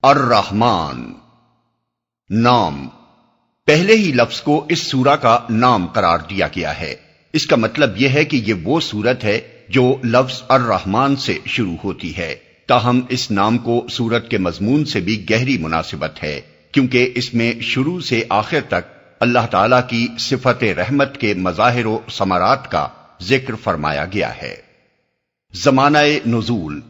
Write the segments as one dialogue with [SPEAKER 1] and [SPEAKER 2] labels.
[SPEAKER 1] الرحمن نام پہلے ہی لفظ کو اس سورہ کا نام قرار دیا گیا ہے۔ اس کا مطلب یہ ہے کہ یہ وہ سورت ہے جو لفظ الرحمن سے شروع ہوتی ہے، تاہم اس نام کو سورت کے مضمون سے بھی گہری مناسبت ہے، کیونکہ اس میں شروع سے آخر تک اللہ تعالیٰ کی صفت رحمت کے مظاہر و ثمرات کا ذکر فرمایا گیا ہے۔ زمانہ نزول،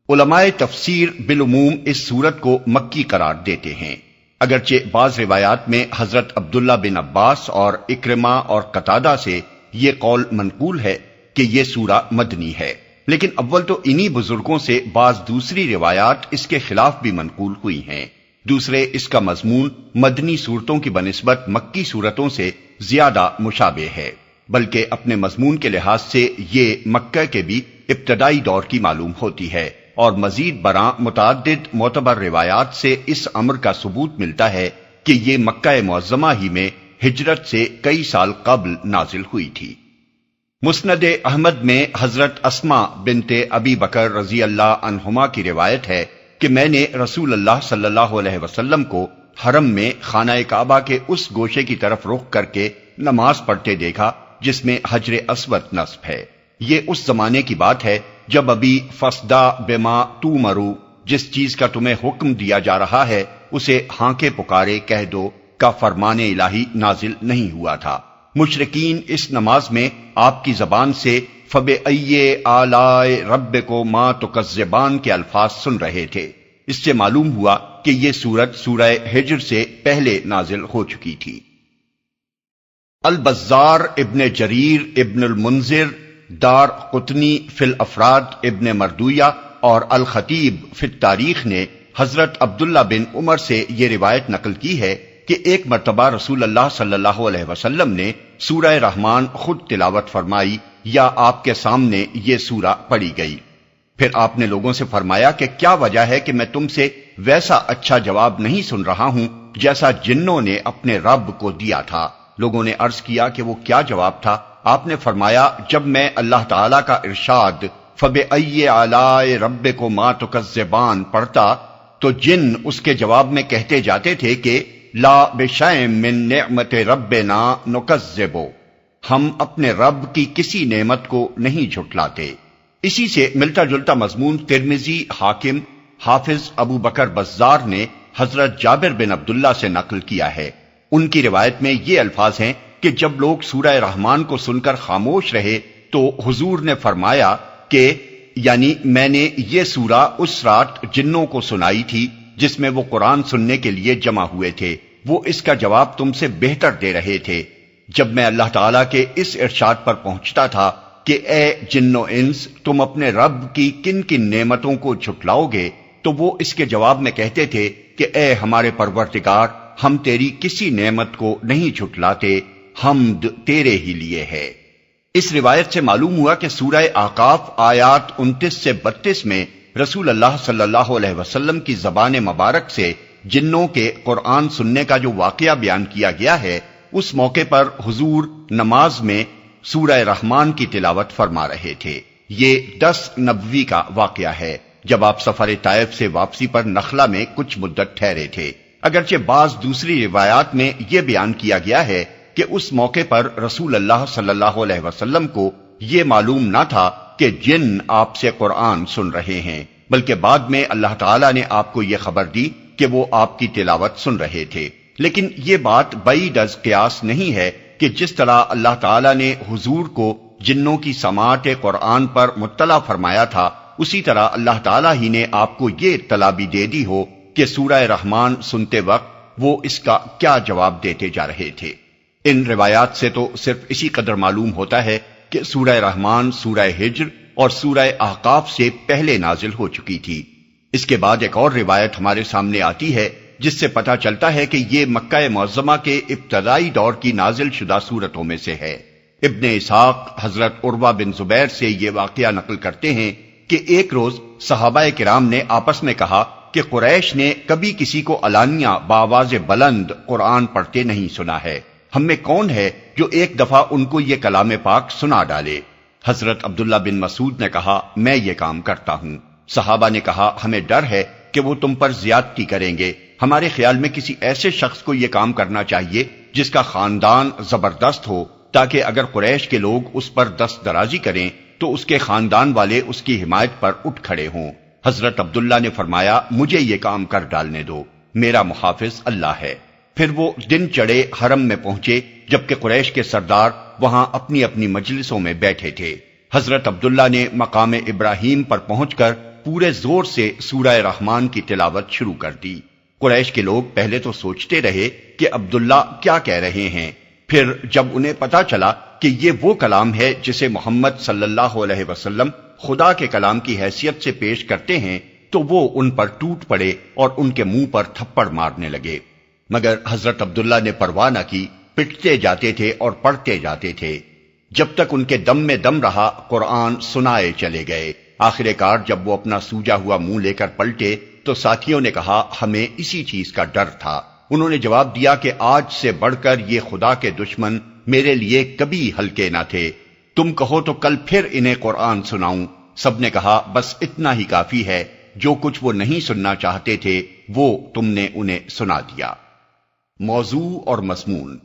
[SPEAKER 1] علماء تفسیر بالعموم اس سورت کو مکی قرار دیتے ہیں، اگرچہ بعض روایات میں حضرت عبداللہ بن عباس اور اکرمہ اور قتادہ سے یہ قول منقول ہے کہ یہ سورہ مدنی ہے، لیکن اول تو انہی بزرگوں سے بعض دوسری روایات اس کے خلاف بھی منقول ہوئی ہیں۔ دوسرے، اس کا مضمون مدنی صورتوں کی بنسبت مکی صورتوں سے زیادہ مشابہ ہے، بلکہ اپنے مضمون کے لحاظ سے یہ مکہ کے بھی ابتدائی دور کی معلوم ہوتی ہے، اور مزید برآں متعدد معتبر روایات سے اس امر کا ثبوت ملتا ہے کہ یہ مکہ معظمہ ہی میں ہجرت سے کئی سال قبل نازل ہوئی تھی۔ مسند احمد میں حضرت اسماء بنت ابی بکر رضی اللہ عنہما کی روایت ہے کہ میں نے رسول اللہ صلی اللہ علیہ وسلم کو حرم میں خانہ کعبہ کے اس گوشے کی طرف رخ کر کے نماز پڑھتے دیکھا جس میں حجر اسود نصب ہے۔ یہ اس زمانے کی بات ہے جب ابھی فصدا بما تؤمروا، جس چیز کا تمہیں حکم دیا جا رہا ہے اسے ہانکے پکارے کہہ دو کا فرمان الہی نازل نہیں ہوا تھا۔ مشرکین اس نماز میں آپ کی زبان سے فَبِأَيِّ آلَاءِ رَبِّكُمَا تُكَذِّبَانِ کے الفاظ سن رہے تھے۔ اس سے معلوم ہوا کہ یہ سورت سورہ ہجر سے پہلے نازل ہو چکی تھی۔ البزار ابن جریر ابن المنذر، دار قطنی فی الافراد ابن مردویہ اور الخطیب فی التاریخ نے حضرت عبداللہ بن عمر سے یہ روایت نقل کی ہے کہ ایک مرتبہ رسول اللہ صلی اللہ علیہ وسلم نے سورہ رحمان خود تلاوت فرمائی یا آپ کے سامنے یہ سورہ پڑھی گئی۔ پھر آپ نے لوگوں سے فرمایا کہ کیا وجہ ہے کہ میں تم سے ویسا اچھا جواب نہیں سن رہا ہوں جیسا جنوں نے اپنے رب کو دیا تھا۔ لوگوں نے عرض کیا کہ وہ کیا جواب تھا؟ آپ نے فرمایا، جب میں اللہ تعالیٰ کا ارشاد فَبِأَيِّ آلَاءِ رَبِّكُمَا تُكَذِّبَانِ پڑھتا تو جن اس کے جواب میں کہتے جاتے تھے کہ لا بِشَيْءٍ مِّن نِعْمَتِ رَبِّنَا نُكَذِّبُ، ہم اپنے رب کی کسی نعمت کو نہیں جھٹلاتے۔ اسی سے ملتا جلتا مضمون ترمذی، حاکم، حافظ ابو بکر بزار نے حضرت جابر بن عبداللہ سے نقل کیا ہے۔ ان کی روایت میں یہ الفاظ ہیں کہ جب لوگ سورہ رحمان کو سن کر خاموش رہے تو حضور نے فرمایا کہ یعنی میں نے یہ سورہ اس رات جنوں کو سنائی تھی جس میں وہ قرآن سننے کے لیے جمع ہوئے تھے، وہ اس کا جواب تم سے بہتر دے رہے تھے۔ جب میں اللہ تعالیٰ کے اس ارشاد پر پہنچتا تھا کہ اے جن و انس، تم اپنے رب کی کن کن نعمتوں کو جھٹلاؤ گے، تو وہ اس کے جواب میں کہتے تھے کہ اے ہمارے پروردگار، ہم تیری کسی نعمت کو نہیں جھٹلاتے، حمد تیرے ہی لیے ہے۔ اس روایت سے معلوم ہوا کہ سورہ احقاف آیات 29 سے 32 میں رسول اللہ صلی اللہ علیہ وسلم کی زبان مبارک سے جنوں کے قرآن سننے کا جو واقعہ بیان کیا گیا ہے، اس موقع پر حضور نماز میں سورہ رحمان کی تلاوت فرما رہے تھے۔ یہ 10 نبوی کا واقعہ ہے، جب آپ سفر طائف سے واپسی پر نخلا میں کچھ مدت ٹھہرے تھے۔ اگرچہ بعض دوسری روایات میں یہ بیان کیا گیا ہے کہ اس موقع پر رسول اللہ صلی اللہ علیہ وسلم کو یہ معلوم نہ تھا کہ جن آپ سے قرآن سن رہے ہیں، بلکہ بعد میں اللہ تعالیٰ نے آپ کو یہ خبر دی کہ وہ آپ کی تلاوت سن رہے تھے۔ لیکن یہ بات بعید از قیاس نہیں ہے کہ جس طرح اللہ تعالیٰ نے حضور کو جنوں کی سماعت قرآن پر مطلع فرمایا تھا، اسی طرح اللہ تعالیٰ ہی نے آپ کو یہ اطلاع بھی دے دی ہو کہ سورہ رحمان سنتے وقت وہ اس کا کیا جواب دیتے جا رہے تھے۔ ان روایات سے تو صرف اسی قدر معلوم ہوتا ہے کہ سورہ رحمان سورہ ہجر اور سورہ احقاف سے پہلے نازل ہو چکی تھی۔ اس کے بعد ایک اور روایت ہمارے سامنے آتی ہے جس سے پتہ چلتا ہے کہ یہ مکہ معظمہ کے ابتدائی دور کی نازل شدہ سورتوں میں سے ہے۔ ابن اسحاق حضرت عروہ بن زبیر سے یہ واقعہ نقل کرتے ہیں کہ ایک روز صحابہ کرام نے آپس میں کہا کہ قریش نے کبھی کسی کو علانیہ بآواز بلند قرآن پڑھتے نہیں سنا ہے، ہم میں کون ہے جو ایک دفعہ ان کو یہ کلام پاک سنا ڈالے؟ حضرت عبداللہ بن مسعود نے کہا میں یہ کام کرتا ہوں۔ صحابہ نے کہا ہمیں ڈر ہے کہ وہ تم پر زیادتی کریں گے، ہمارے خیال میں کسی ایسے شخص کو یہ کام کرنا چاہیے جس کا خاندان زبردست ہو، تاکہ اگر قریش کے لوگ اس پر دست درازی کریں تو اس کے خاندان والے اس کی حمایت پر اٹھ کھڑے ہوں۔ حضرت عبداللہ نے فرمایا، مجھے یہ کام کر ڈالنے دو، میرا محافظ اللہ ہے۔ پھر وہ دن چڑھے حرم میں پہنچے، جبکہ قریش کے سردار وہاں اپنی اپنی مجلسوں میں بیٹھے تھے۔ حضرت عبداللہ نے مقام ابراہیم پر پہنچ کر پورے زور سے سورہ رحمان کی تلاوت شروع کر دی۔ قریش کے لوگ پہلے تو سوچتے رہے کہ عبداللہ کیا کہہ رہے ہیں، پھر جب انہیں پتا چلا کہ یہ وہ کلام ہے جسے محمد صلی اللہ علیہ وسلم خدا کے کلام کی حیثیت سے پیش کرتے ہیں، تو وہ ان پر ٹوٹ پڑے اور ان کے منہ پر تھپڑ مارنے لگے، مگر حضرت عبداللہ نے پرواہ نہ کی، پٹتے جاتے تھے اور پڑھتے جاتے تھے۔ جب تک ان کے دم میں دم رہا، قرآن سنائے چلے گئے۔ آخر کار جب وہ اپنا سوجا ہوا منہ لے کر پلٹے تو ساتھیوں نے کہا، ہمیں اسی چیز کا ڈر تھا۔ انہوں نے جواب دیا کہ آج سے بڑھ کر یہ خدا کے دشمن میرے لیے کبھی ہلکے نہ تھے، تم کہو تو کل پھر انہیں قرآن سناؤں۔ سب نے کہا، بس اتنا ہی کافی ہے، جو کچھ وہ نہیں سننا چاہتے تھے وہ تم نے انہیں سنا دیا۔ موضوع اور مضمون۔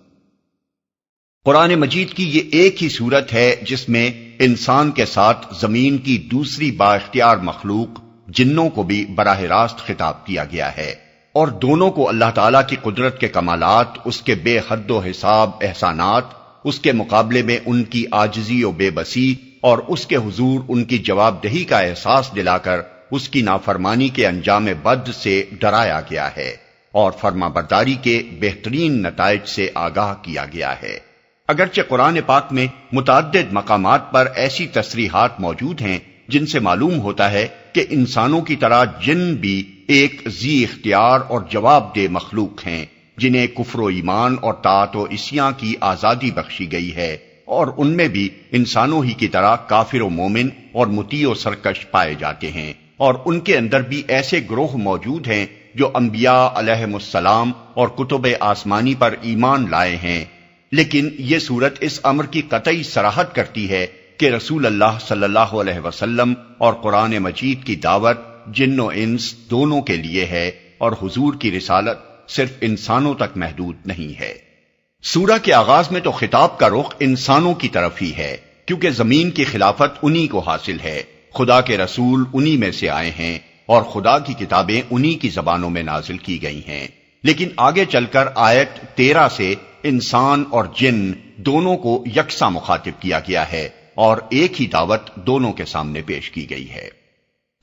[SPEAKER 1] قرآن مجید کی یہ ایک ہی صورت ہے جس میں انسان کے ساتھ زمین کی دوسری با اختیار مخلوق جنوں کو بھی براہ راست خطاب کیا گیا ہے، اور دونوں کو اللہ تعالیٰ کی قدرت کے کمالات، اس کے بے حد و حساب احسانات، اس کے مقابلے میں ان کی عاجزی و بے بسی اور اس کے حضور ان کی جواب دہی کا احساس دلا کر اس کی نافرمانی کے انجام بد سے ڈرایا گیا ہے اور فرما برداری کے بہترین نتائج سے آگاہ کیا گیا ہے۔ اگرچہ قرآن پاک میں متعدد مقامات پر ایسی تصریحات موجود ہیں جن سے معلوم ہوتا ہے کہ انسانوں کی طرح جن بھی ایک ذی اختیار اور جواب دہ مخلوق ہیں، جنہیں کفر و ایمان اور طاعت و عصیاں کی آزادی بخشی گئی ہے، اور ان میں بھی انسانوں ہی کی طرح کافر و مومن اور مطیع و سرکش پائے جاتے ہیں، اور ان کے اندر بھی ایسے گروہ موجود ہیں جو انبیاء علیہم السلام اور کتب آسمانی پر ایمان لائے ہیں۔ لیکن یہ صورت اس امر کی قطعی صراحت کرتی ہے کہ رسول اللہ صلی اللہ علیہ وسلم اور قرآن مجید کی دعوت جن و انس دونوں کے لیے ہے، اور حضور کی رسالت صرف انسانوں تک محدود نہیں ہے۔ سورہ کے آغاز میں تو خطاب کا رخ انسانوں کی طرف ہی ہے، کیونکہ زمین کی خلافت انہی کو حاصل ہے، خدا کے رسول انہی میں سے آئے ہیں، اور خدا کی کتابیں انہی کی زبانوں میں نازل کی گئی ہیں۔ لیکن آگے چل کر آیت 13 سے انسان اور جن دونوں کو یکساں مخاطب کیا گیا ہے، اور ایک ہی دعوت دونوں کے سامنے پیش کی گئی ہے۔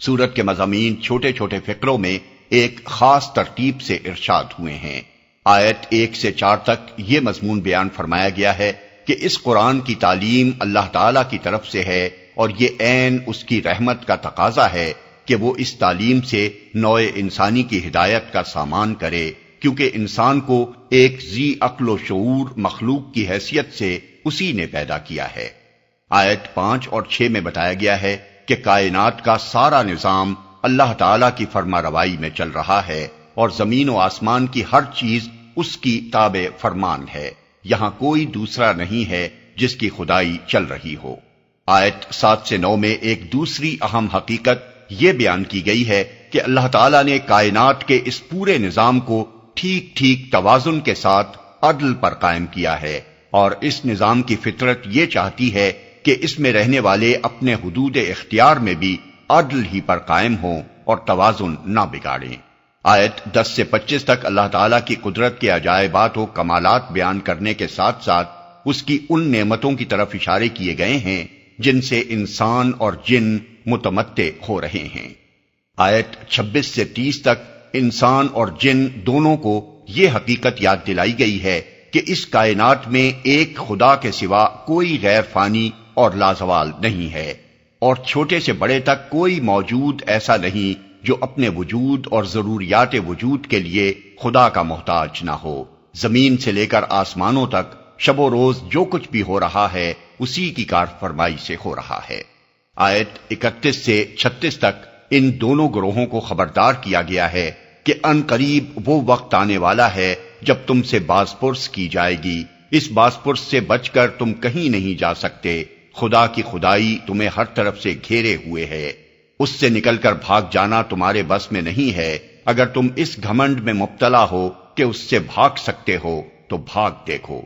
[SPEAKER 1] سورت کے مضامین چھوٹے چھوٹے فقروں میں ایک خاص ترتیب سے ارشاد ہوئے ہیں۔ آیت 1 سے 4 تک یہ مضمون بیان فرمایا گیا ہے کہ اس قرآن کی تعلیم اللہ تعالیٰ کی طرف سے ہے، اور یہ عین اس کی رحمت کا تقاضا ہے کہ وہ اس تعلیم سے نوع انسانی کی ہدایت کا سامان کرے، کیونکہ انسان کو ایک ذی عقل و شعور مخلوق کی حیثیت سے اسی نے پیدا کیا ہے۔ آیت 5 اور 6 میں بتایا گیا ہے کہ کائنات کا سارا نظام اللہ تعالیٰ کی فرما روائی میں چل رہا ہے، اور زمین و آسمان کی ہر چیز اس کی تابع فرمان ہے، یہاں کوئی دوسرا نہیں ہے جس کی خدائی چل رہی ہو۔ آیت 7 سے 9 میں ایک دوسری اہم حقیقت یہ بیان کی گئی ہے کہ اللہ تعالیٰ نے کائنات کے اس پورے نظام کو ٹھیک ٹھیک توازن کے ساتھ عدل پر قائم کیا ہے، اور اس نظام کی فطرت یہ چاہتی ہے کہ اس میں رہنے والے اپنے حدود اختیار میں بھی عدل ہی پر قائم ہوں اور توازن نہ بگاڑیں۔ آیت 10 سے 25 تک اللہ تعالیٰ کی قدرت کے عجائبات و کمالات بیان کرنے کے ساتھ ساتھ اس کی ان نعمتوں کی طرف اشارے کیے گئے ہیں جن سے انسان اور جن متمتع ہو رہے ہیں۔ آیت 26 سے 30 تک انسان اور جن دونوں کو یہ حقیقت یاد دلائی گئی ہے کہ اس کائنات میں ایک خدا کے سوا کوئی غیر فانی اور لازوال نہیں ہے، اور چھوٹے سے بڑے تک کوئی موجود ایسا نہیں جو اپنے وجود اور ضروریات وجود کے لیے خدا کا محتاج نہ ہو۔ زمین سے لے کر آسمانوں تک شب و روز جو کچھ بھی ہو رہا ہے اسی کی کار فرمائی سے ہو رہا ہے۔ آیت 31 سے 36 تک ان دونوں گروہوں کو خبردار کیا گیا ہے کہ ان قریب وہ وقت آنے والا ہے جب تم سے باز پرس کی جائے گی، اس باز پرس سے بچ کر تم کہیں نہیں جا سکتے، خدا کی خدائی تمہیں ہر طرف سے گھیرے ہوئے ہے۔ اس سے نکل کر بھاگ جانا تمہارے بس میں نہیں ہے، اگر تم اس گھمنڈ میں مبتلا ہو کہ اس سے بھاگ سکتے ہو تو بھاگ دیکھو۔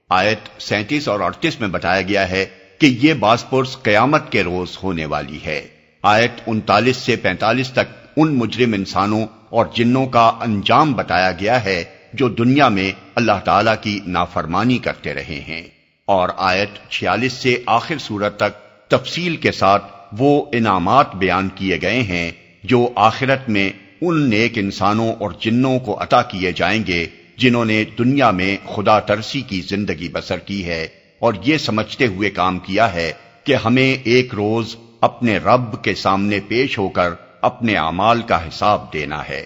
[SPEAKER 1] آیت 37 اور 38 میں بتایا گیا ہے کہ یہ باز پرس قیامت کے روز ہونے والی ہے۔ آیت 39 سے 45 تک ان مجرم انسانوں اور جنوں کا انجام بتایا گیا ہے جو دنیا میں اللہ تعالیٰ کی نافرمانی کرتے رہے ہیں، اور آیت 46 سے آخر سورت تک تفصیل کے ساتھ وہ انعامات بیان کیے گئے ہیں جو آخرت میں ان نیک انسانوں اور جنوں کو عطا کیے جائیں گے جنہوں نے دنیا میں خدا ترسی کی زندگی بسر کی ہے اور یہ سمجھتے ہوئے کام کیا ہے کہ ہمیں ایک روز اپنے رب کے سامنے پیش ہو کر اپنے اعمال کا حساب دینا ہے۔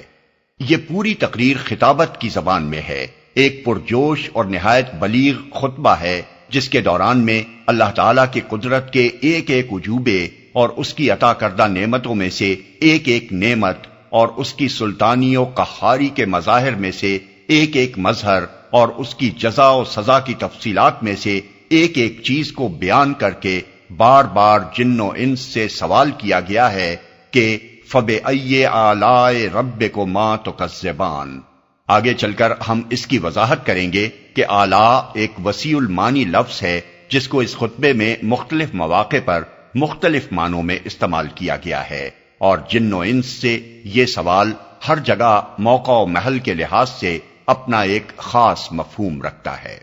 [SPEAKER 1] یہ پوری تقریر خطابت کی زبان میں ہے، ایک پرجوش اور نہایت بلیغ خطبہ ہے جس کے دوران میں اللہ تعالیٰ کی قدرت کے ایک ایک عجوبے اور اس کی عطا کردہ نعمتوں میں سے ایک ایک نعمت اور اس کی سلطانی و قہاری کے مظاہر میں سے ایک ایک مظہر اور اس کی جزا و سزا کی تفصیلات میں سے ایک ایک چیز کو بیان کر کے بار بار جن و انس سے سوال کیا گیا ہے کہ فَبِأَيِّ آلَاءِ رَبِّكُمَا تُكَذِّبَانِ۔ آگے چل کر ہم اس کی وضاحت کریں گے کہ آلاء ایک وسیع المانی لفظ ہے جس کو اس خطبے میں مختلف مواقع پر مختلف معنوں میں استعمال کیا گیا ہے، اور جن و انس سے یہ سوال ہر جگہ موقع و محل کے لحاظ سے اپنا ایک خاص مفہوم رکھتا ہے۔